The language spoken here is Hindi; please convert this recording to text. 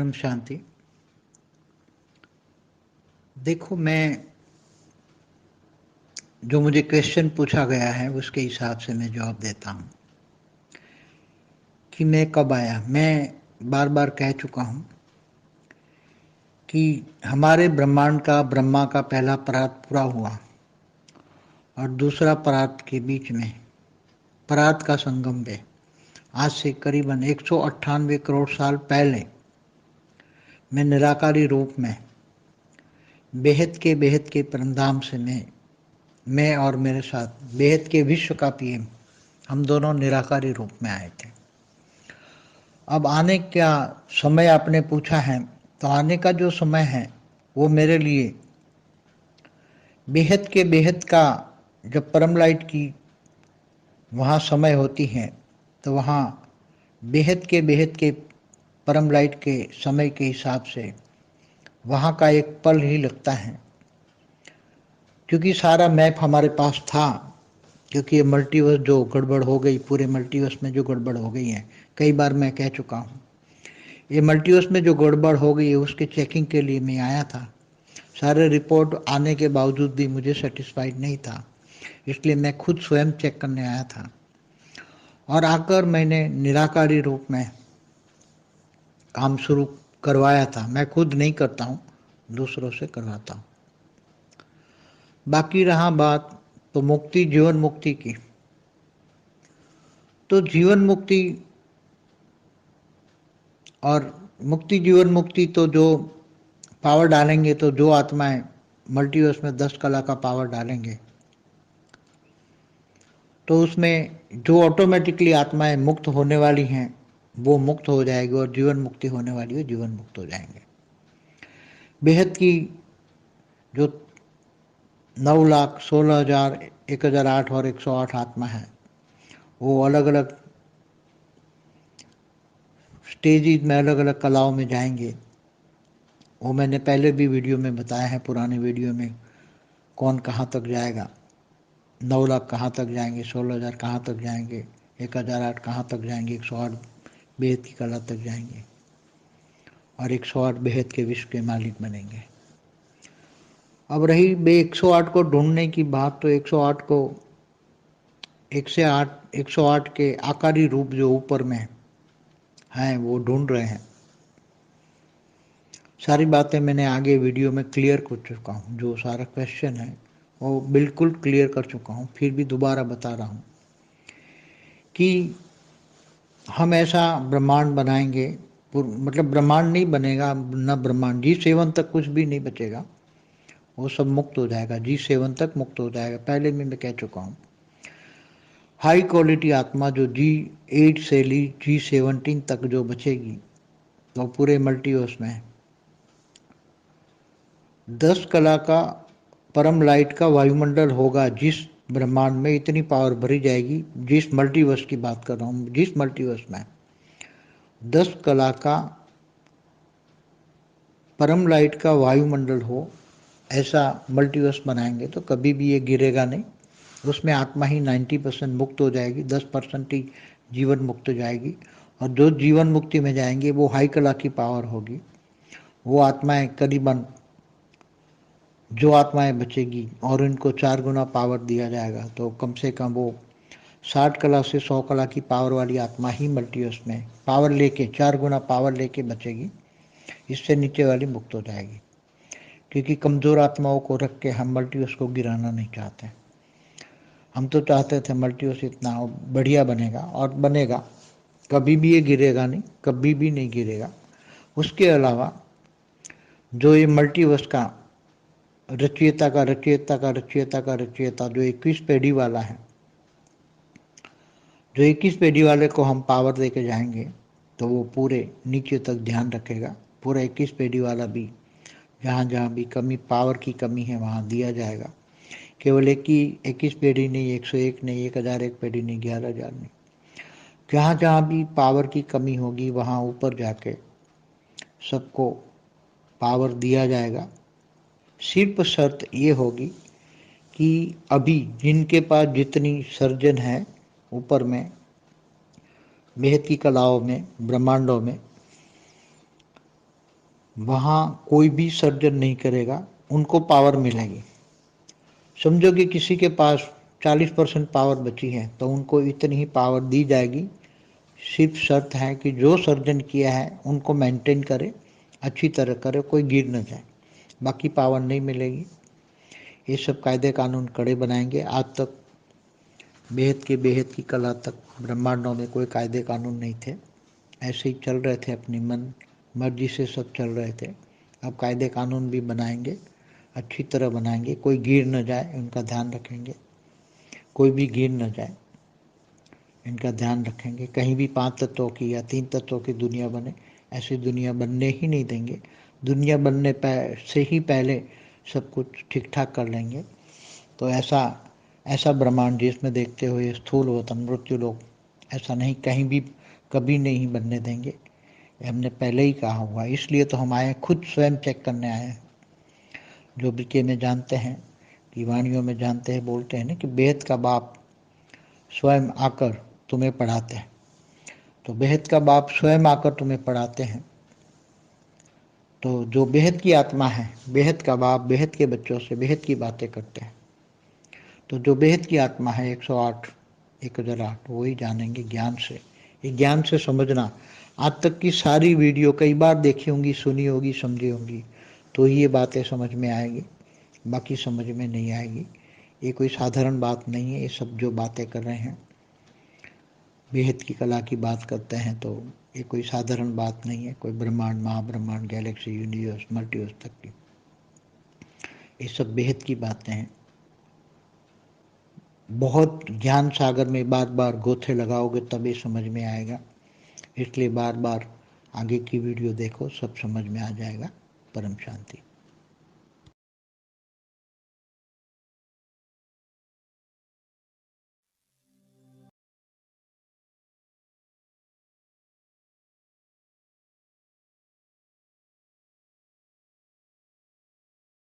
ओम शांति। देखो, मैं जो मुझे क्वेश्चन पूछा गया है उसके हिसाब से मैं जवाब देता हूँ कि मैं कब आया। मैं बार बार कह चुका हूँ कि हमारे ब्रह्मांड का ब्रह्मा का पहला परात पूरा हुआ और दूसरा परात के बीच में परात का संगम है। आज से करीबन 198 करोड़ साल पहले मैं निराकारी रूप में बेहद के परमधाम से मैं और मेरे साथ बेहद के विश्व का पीएम, हम दोनों निराकारी रूप में आए थे। अब आने का समय आपने पूछा है, तो आने का जो समय है वो मेरे लिए बेहद का, जब परम लाइट की वहाँ समय होती है तो वहाँ बेहद के परम लाइट के समय के हिसाब से वहाँ का एक पल ही लगता है, क्योंकि सारा मैप हमारे पास था। क्योंकि ये मल्टीवर्स जो गड़बड़ हो गई, पूरे मल्टीवर्स में जो गड़बड़ हो गई है, कई बार मैं कह चुका हूँ, ये मल्टीवर्स में जो गड़बड़ हो गई है उसके चेकिंग के लिए मैं आया था। सारे रिपोर्ट आने के बावजूद भी मुझे सेटिस्फाइड नहीं था, इसलिए मैं खुद स्वयं चेक करने आया था। और आकर मैंने निराकारी रूप में काम शुरू करवाया था। मैं खुद नहीं करता हूँ, दूसरों से करवाता हूँ। बाकी रहा बात तो मुक्ति, जीवन मुक्ति की, तो जीवन मुक्ति और मुक्ति, जीवन मुक्ति तो जो पावर डालेंगे, तो जो आत्माएं मल्टीवर्स में 10 कला का पावर डालेंगे तो उसमें जो ऑटोमेटिकली आत्माएं मुक्त होने वाली हैं वो मुक्त हो जाएगी, और जीवन मुक्ति होने वाली है जीवन मुक्त हो जाएंगे। बेहद की जो 9,00,000, 16,000, 1,008 और 108 आत्मा है, वो अलग अलग स्टेजेस में, अलग अलग कलाओं में जाएंगे। वो मैंने पहले भी वीडियो में बताया है, पुराने वीडियो में, कौन कहाँ तक जाएगा। 9,00,000 कहाँ तक जाएंगे, 16,000 कहाँ तक जाएंगे, 1,008 कहाँ तक जाएंगे, 108 बेहद की कला तक जाएंगे, और 108 बेहद के विश्व के मालिक बनेंगे। अब रही 108 को ढूंढने की बात, तो 108 को 108 के आकारी रूप जो ऊपर में हैं वो ढूंढ रहे हैं। सारी बातें मैंने आगे वीडियो में क्लियर कर चुका हूँ, जो सारा क्वेश्चन है वो बिल्कुल क्लियर कर चुका हूँ। फिर भी दोबारा बता रहा हूँ कि हम ऐसा ब्रह्मांड बनाएंगे, मतलब ब्रह्मांड नहीं बनेगा, न ब्रह्मांड, G7 तक कुछ भी नहीं बचेगा, वो सब मुक्त हो जाएगा। G7 तक मुक्त हो जाएगा, पहले भी मैं कह चुका हूँ। हाई क्वालिटी आत्मा जो G8 से ली G17 तक जो बचेगी, तो पूरे मल्टीवर्स में 10 कला का परम लाइट का वायुमंडल होगा। जिस ब्रह्मांड में इतनी पावर भरी जाएगी, जिस मल्टीवर्स की बात कर रहा हूँ, जिस मल्टीवर्स में 10 कला का परम लाइट का वायुमंडल हो, ऐसा मल्टीवर्स बनाएंगे तो कभी भी ये गिरेगा नहीं। उसमें आत्मा ही 90% मुक्त हो जाएगी, 10% ही जीवन मुक्त हो जाएगी। और जो जीवन मुक्ति में जाएंगे वो हाई कला की पावर होगी। वो आत्माएं करीबन, जो आत्माएं बचेगी और इनको 4 गुना पावर दिया जाएगा, तो कम से कम वो 60 कला से 100 कला की पावर वाली आत्मा ही मल्टीवर्स में पावर लेके, 4 गुना पावर लेके बचेगी। इससे नीचे वाली मुक्त हो जाएगी, क्योंकि कमज़ोर आत्माओं को रख के हम मल्टीवर्स को गिराना नहीं चाहते। हम तो चाहते थे मल्टीवर्स इतना बढ़िया बनेगा, और बनेगा, कभी भी ये गिरेगा नहीं, कभी भी नहीं गिरेगा। उसके अलावा जो ये मल्टीवर्स का रचयिता जो 21 पेढ़ी वाला है, जो 21 पेढ़ी वाले को हम पावर दे के जाएंगे तो वो पूरे नीचे तक ध्यान रखेगा। पूरा 21 पेढ़ी वाला भी जहाँ जहाँ भी कमी, पावर की कमी है, वहाँ दिया जाएगा। केवल 21 पेढ़ी नहीं, 101 नहीं, 1,001 पेढ़ी नहीं, 11,000 नहीं, जहाँ जहाँ भी पावर की कमी होगी वहाँ ऊपर जाके सबको पावर दिया जाएगा। सिर्फ शर्त ये होगी कि अभी जिनके पास जितनी सर्जन है ऊपर में, बेहद की कलाओं में, ब्रह्मांडों में, वहाँ कोई भी सर्जन नहीं करेगा, उनको पावर मिलेगी। समझो कि किसी के पास 40% पावर बची है तो उनको इतनी ही पावर दी जाएगी। सिर्फ शर्त है कि जो सर्जन किया है उनको मेंटेन करे, अच्छी तरह करे, कोई गिर न जाए, बाकी पावर नहीं मिलेगी। ये सब कायदे कानून कड़े बनाएंगे। आज तक बेहद की कला तक ब्रह्मांडों में कोई कायदे कानून नहीं थे, ऐसे ही चल रहे थे, अपनी मन मर्जी से सब चल रहे थे। अब कायदे कानून भी बनाएंगे, अच्छी तरह बनाएंगे, कोई गिर न जाए उनका ध्यान रखेंगे, कोई भी गिर न जाए इनका ध्यान रखेंगे। कहीं भी 5 तत्वों की या 3 तत्वों की दुनिया बने, ऐसी दुनिया बनने ही नहीं देंगे। दुनिया बनने से ही पहले सब कुछ ठीक ठाक कर लेंगे। तो ऐसा ऐसा ब्रह्मांड जिसमें देखते हुए स्थूल वतन मृत्यु लोक, ऐसा नहीं कहीं भी कभी नहीं बनने देंगे। हमने पहले ही कहा हुआ, इसलिए तो हम आए, खुद स्वयं चेक करने आए हैं। जो बीके में जानते हैं, कि वाणियों में जानते हैं, बोलते हैं ना कि बेहद का बाप स्वयं आकर तुम्हें पढ़ाते हैं। तो बेहद का बाप स्वयं आकर तुम्हें पढ़ाते हैं। तो जो बेहद की आत्मा है, बेहद का बाप बेहद के बच्चों से बेहद की बातें करते हैं। तो जो बेहद की आत्मा है 108 1008 वही जानेंगे ज्ञान से। ये ज्ञान से समझना, आज तक की सारी वीडियो कई बार देखी होंगी, सुनी होगी, समझी होंगी, तो ये बातें समझ में आएगी, बाकी समझ में नहीं आएगी। ये कोई साधारण बात नहीं है। ये सब जो बातें कर रहे हैं, बेहद की कला की बात करते हैं, तो ये कोई साधारण बात नहीं है। कोई ब्रह्मांड, महाब्रह्मांड, गैलेक्सी, यूनिवर्स, मल्टीवर्स तक की, ये सब बेहद की बातें हैं। बहुत ज्ञान सागर में बार बार गोथे लगाओगे तब ये समझ में आएगा। इसलिए बार बार आगे की वीडियो देखो, सब समझ में आ जाएगा। परम शांति।